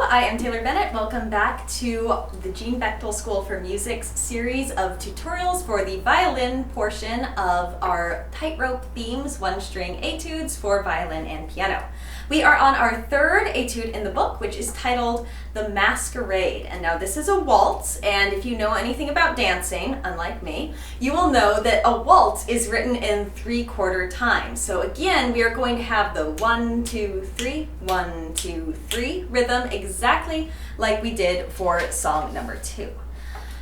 I am Taylor Bennett. Welcome back to the Jean Bechtel School for Music's series of tutorials for the violin portion of our Tightrope Themes one-string etudes for violin and piano. We are on our third etude in the book, which is titled The Masquerade. And now this is a waltz, and if you know anything about dancing, unlike me, you will know that a waltz is written in 3/4 time. So again, we are going to have the 1, 2, 3, 1, 2, 3 rhythm exactly like we did for song number 2.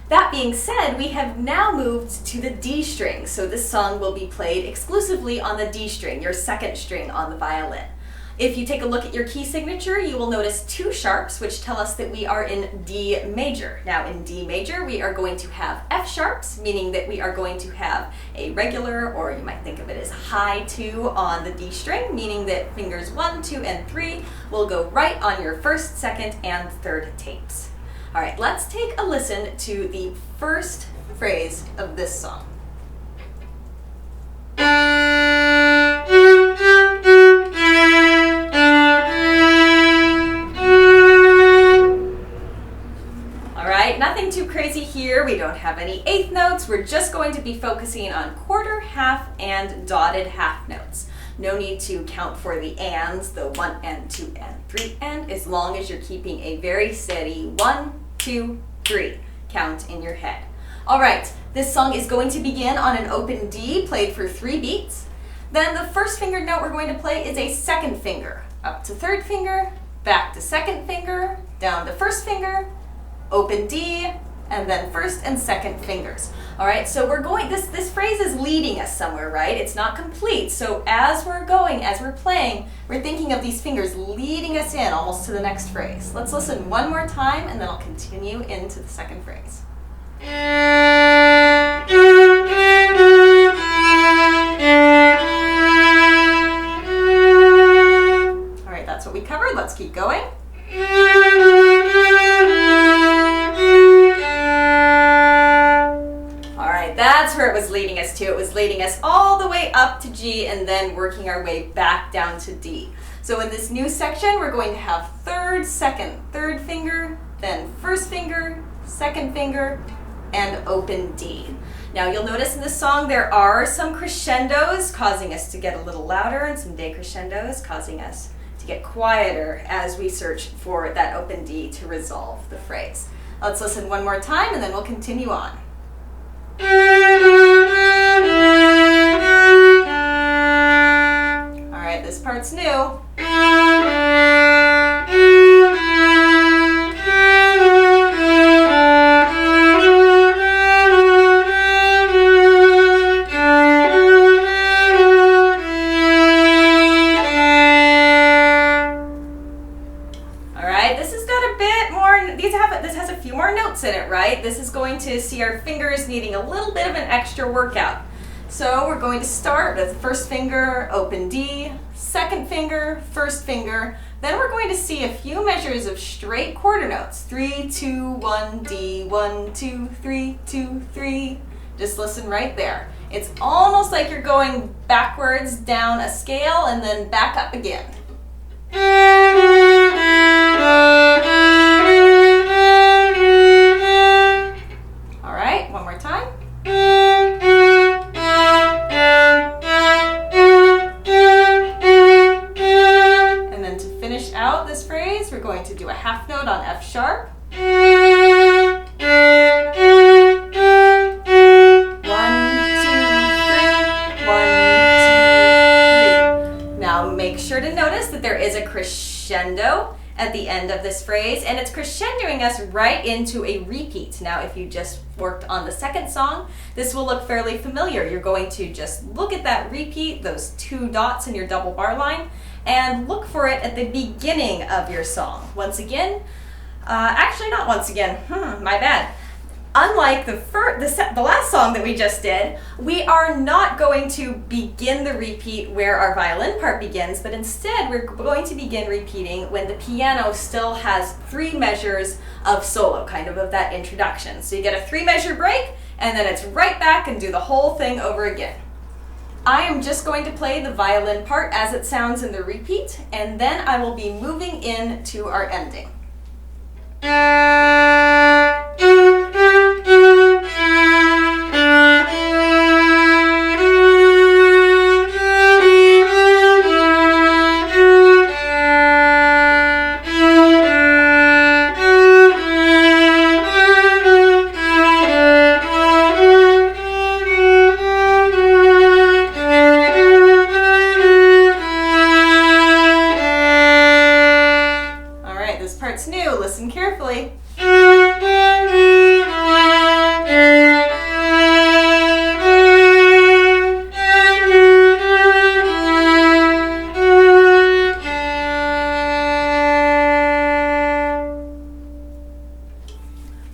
That being said, we have now moved to the D string. So this song will be played exclusively on the D string, your second string on the violin. If you take a look at your key signature, you will notice 2 sharps, which tell us that we are in D major. Now in D major, we are going to have F sharps, meaning that we are going to have a regular, or you might think of it as high 2 on the D string, meaning that fingers 1, 2, and 3 will go right on your first, second, and third tapes. All right, let's take a listen to the first phrase of this song. Nothing too crazy here. We don't have any eighth notes. We're just going to be focusing on quarter, half, and dotted half notes. No need to count for the ands, the 1 and 2 and 3 and, as long as you're keeping a very steady 1, 2, 3 count in your head. All right, this song is going to begin on an open D, played for 3 beats. Then the first fingered note we're going to play is a second finger. Up to third finger, back to second finger, down to first finger, open D, and then first and second fingers. All right, so we're going, this phrase is leading us somewhere, right? It's not complete. So as we're going, as we're playing, we're thinking of these fingers leading us in almost to the next phrase. Let's listen one more time, and then I'll continue into the second phrase. All right, that's what we covered. Let's keep going. That's where it was leading us to. It was leading us all the way up to G and then working our way back down to D. So in this new section, we're going to have third, second, third finger, then first finger, second finger, and open D. Now you'll notice in this song there are some crescendos causing us to get a little louder and some decrescendos causing us to get quieter as we search for that open D to resolve the phrase. Let's listen one more time and then we'll continue on. All right, this part's new. This has a few more notes in it, right? This is going to see our fingers needing a little bit of an extra workout. So we're going to start with first finger, open D, second finger, first finger. Then we're going to see a few measures of straight quarter notes. 3, 2, 1, D, 1, 2, 3, 2, 3. Just listen right there. It's almost like you're going backwards down a scale and then back up again. We're going to do a half note on F sharp. 1, 2, 3, 1, 2, 3. Now make sure to notice that there is a crescendo at the end of this phrase, and it's crescendoing us right into a repeat. Now if you just worked on the second song, this will look fairly familiar. You're going to just look at that repeat, those 2 dots in your double bar line, and look for it at the beginning of your song. Once again, actually not once again, my bad. Unlike the last song that we just did, we are not going to begin the repeat where our violin part begins, but instead we're going to begin repeating when the piano still has 3 measures of solo, kind of that introduction. So you get a 3 measure break, and then it's right back and do the whole thing over again. I am just going to play the violin part as it sounds in the repeat, and then I will be moving into our ending. Listen carefully.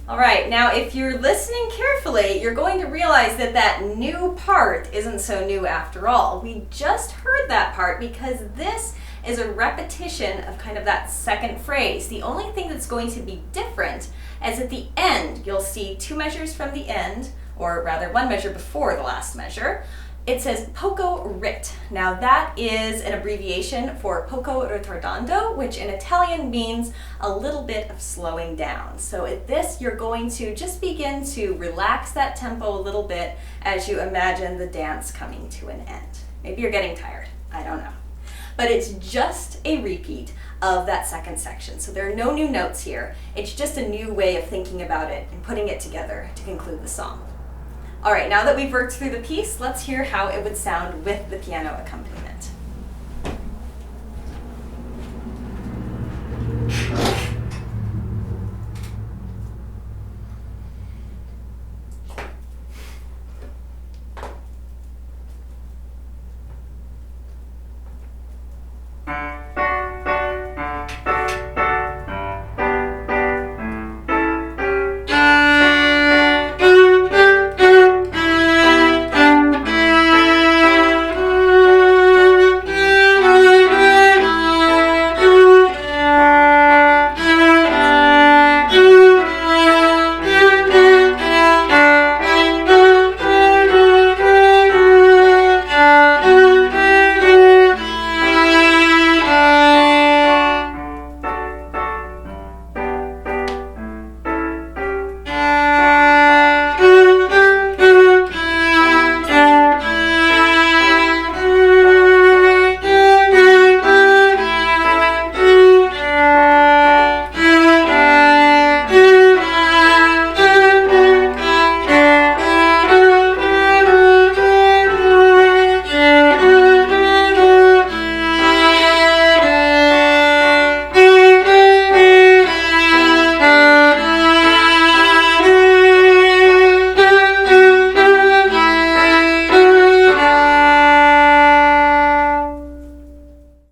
All right, now if you're listening carefully, you're going to realize that that new part isn't so new after all. We just heard that part because this is a repetition of kind of that second phrase. The only thing that's going to be different is at the end, you'll see two measures from the end, or rather one measure before the last measure. It says poco rit. Now that is an abbreviation for poco ritardando, which in Italian means a little bit of slowing down. So at this, you're going to just begin to relax that tempo a little bit as you imagine the dance coming to an end. Maybe you're getting tired, I don't know. But it's just a repeat of that second section. So there are no new notes here. It's just a new way of thinking about it and putting it together to conclude the song. All right, now that we've worked through the piece, let's hear how it would sound with the piano accompaniment.